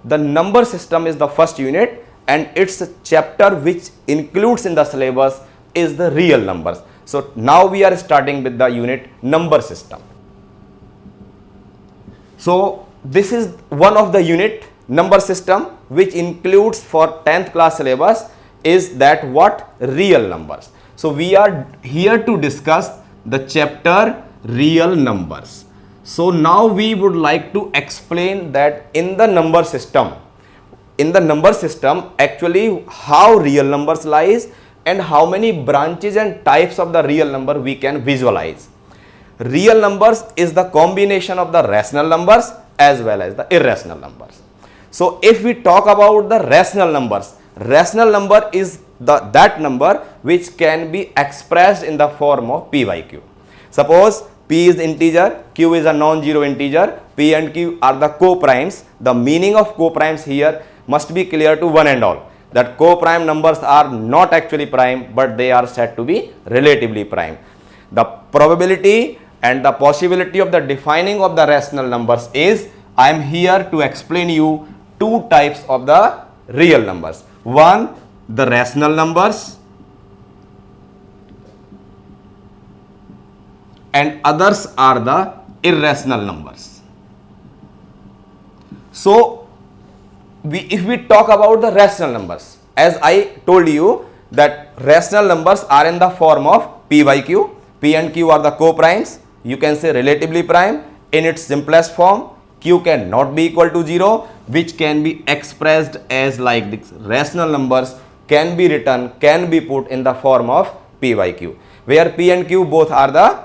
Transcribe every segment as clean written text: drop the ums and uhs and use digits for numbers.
the number system is the first unit and its chapter which includes in the syllabus is the real numbers. So now we are starting with the unit number system. So this is one of the unit number system which includes for 10th class syllabus is that what? Real numbers. So we are here to discuss the chapter real numbers. So now we would like to explain that in the number system actually how real numbers lies and how many branches and types of the real number we can visualize. Real numbers is the combination of the rational numbers as well as the irrational numbers. So if we talk about the rational numbers, rational number is that number which can be expressed in the form of p by q. Suppose p is integer, q is a non-zero integer, p and q are the co-primes. The meaning of co-primes here must be clear to one and all, that co-prime numbers are not actually prime but they are said to be relatively prime. The probability and the possibility of the defining of the rational numbers is, I am here to explain you two types of the real numbers. One, the rational numbers, and others are the irrational numbers. So if we talk about the rational numbers, as I told you that rational numbers are in the form of p by q. P and q are the co-primes. You can say relatively prime. In its simplest form, q cannot be equal to 0, which can be expressed as like this. Rational numbers can be written, can be put in the form of p by q, where p and q both are the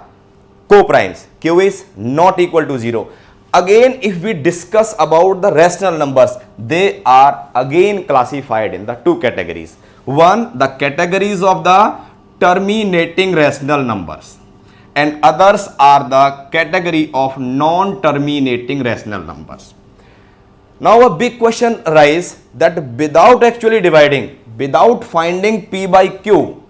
co-primes. Q is not equal to 0. Again, if we discuss about the rational numbers, they are again classified in the two categories. One, the categories of the terminating rational numbers, and others are the category of non-terminating rational numbers. Now a big question arises that without actually dividing, without finding p by q,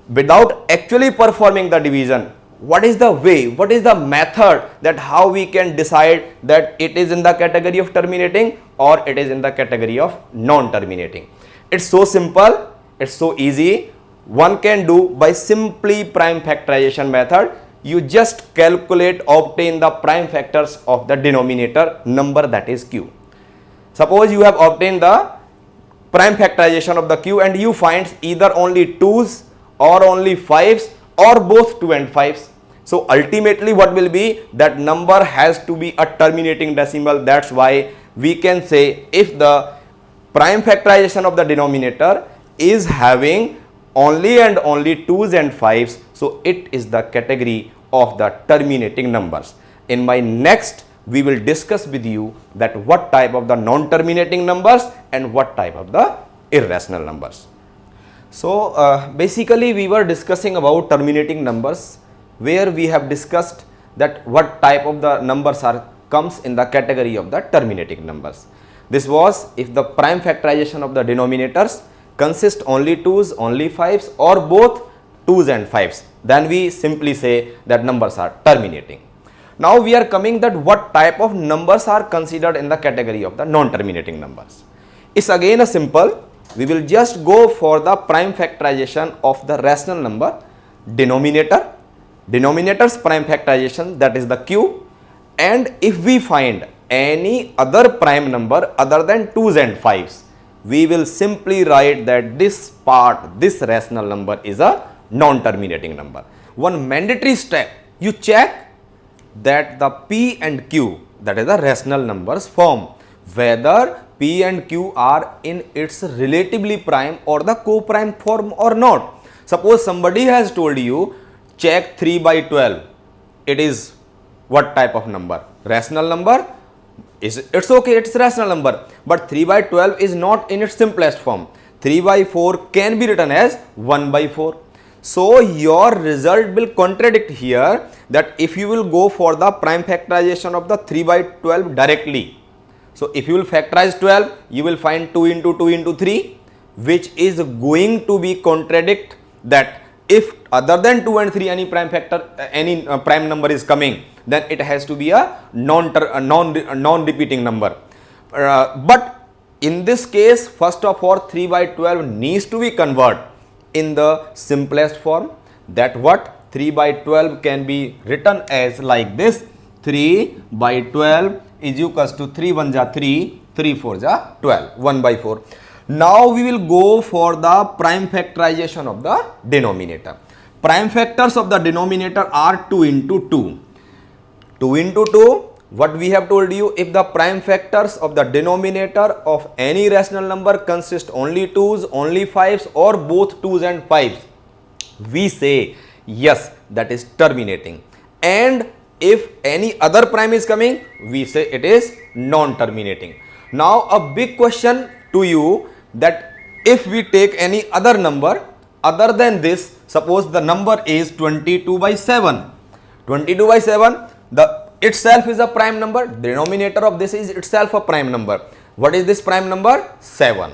without actually performing the division, what is the way, what is the method that how we can decide that it is in the category of terminating or it is in the category of non-terminating? It's so simple, it's so easy. One can do by simply prime factorization method. You just calculate, obtain the prime factors of the denominator number, that is q. Suppose you have obtained the prime factorization of the q and you find either only 2's or only 5's or both 2 and 5's. So ultimately what will be, that number has to be a terminating decimal. That's why we can say if the prime factorization of the denominator is having only and only 2's and 5's, so it is the category of the terminating numbers. In my next, we will discuss with you that what type of the non-terminating numbers and what type of the irrational numbers. So basically we were discussing about terminating numbers, where we have discussed that what type of the numbers comes in the category of the terminating numbers. This was if the prime factorization of the denominators consist only 2's, only 5's or both 2's and 5's, then we simply say that numbers are terminating. Now we are coming that what type of numbers are considered in the category of the non-terminating numbers. It's again a simple. We will just go for the prime factorization of the rational number denominator, denominator's prime factorization, that is the q, and if we find any other prime number other than 2's and 5's, we will simply write that this part, this rational number is a non-terminating number. One mandatory step, you check that the p and q, that is the rational numbers form, whether p and q are in its relatively prime or the co-prime form or not. Suppose somebody has told you check 3 by 12, it is what type of number? Rational number? It's okay, it's rational number, but 3 by 12 is not in its simplest form. 3 by 4 can be written as 1 by 4. So your result will contradict here, that if you will go for the prime factorization of the 3 by 12 directly, so if you will factorize 12, you will find 2 into 2 into 3, which is going to be contradict that if other than 2 and 3 any prime factor, any prime number is coming, then it has to be a non-repeating number. But in this case, first of all, 3 by 12 needs to be converted in the simplest form. That what? 3 by 12 can be written as like this. 3 by 12 is equals to 3 1 ja 3, 3 4 ja 12, 1 by 4. Now we will go for the prime factorization of the denominator. Prime factors of the denominator are 2 into 2. 2 into 2, what we have told you, if the prime factors of the denominator of any rational number consist only 2's, only 5's or both 2's and 5's, we say yes, that is terminating. And if any other prime is coming, we say it is non-terminating. Now a big question to you, that if we take any other number other than this, suppose the number is 22 by 7. 22 by 7, the itself is a prime number, denominator of this is itself a prime number. What is this prime number? 7.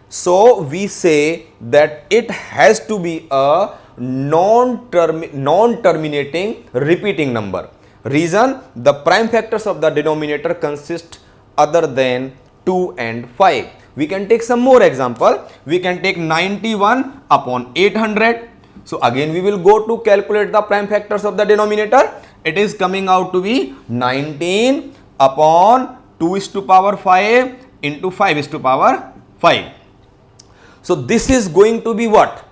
So we say that it has to be a non-terminating repeating number. Reason, the prime factors of the denominator consist other than 2 and 5. We can take some more example. We can take 91 upon 800. So again we will go to calculate the prime factors of the denominator. It is coming out to be 19 upon 2 is to power 5 into 5 is to power 5. So this is going to be what?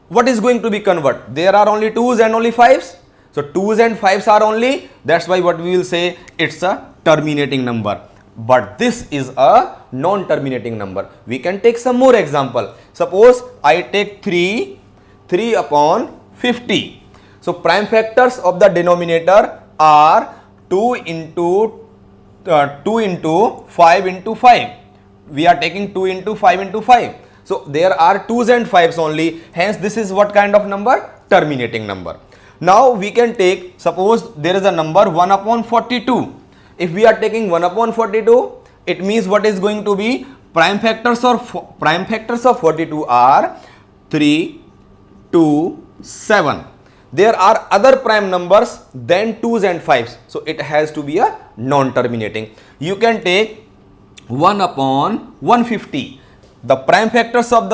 What is going to be convert? There are only 2's and only 5's. So 2's and 5's are only, that's why what we will say, it's a terminating number. But this is a non-terminating number. We can take some more example. Suppose I take 3 upon 50. So prime factors of the denominator are 2 into 5 into 5. We are taking 2 into 5 into 5. So there are 2's and 5's only. Hence this is what kind of number? Terminating number. Now we can take, suppose there is a number 1 upon 42. If we are taking 1 upon 42, it means what is going to be? Prime factors of 42 are 3, 2, 7. There are other prime numbers than 2's and 5's. So it has to be a non-terminating. You can take 1 upon 150. The prime factors of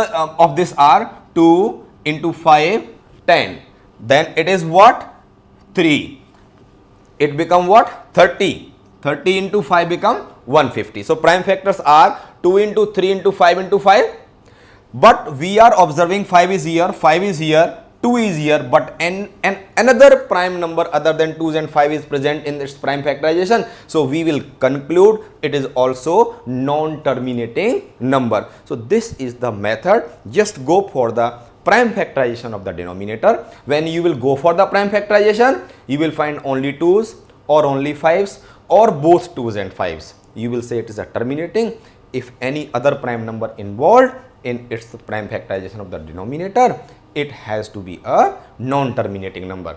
this are 2 into 5, 10. Then it is what? 3. It become what? 30. 30 into 5 become 150. So prime factors are 2 into 3 into 5 into 5. But we are observing 5 is here, 5 is here, 2 is here, but another prime number other than 2's and 5 is present in its prime factorization. So we will conclude it is also non-terminating number. So this is the method. Just go for the prime factorization of the denominator. When you will go for the prime factorization, you will find only 2's or only 5's or both 2's and 5's. You will say it is a terminating. If any other prime number involved in its prime factorization of the denominator, it has to be a non-terminating number.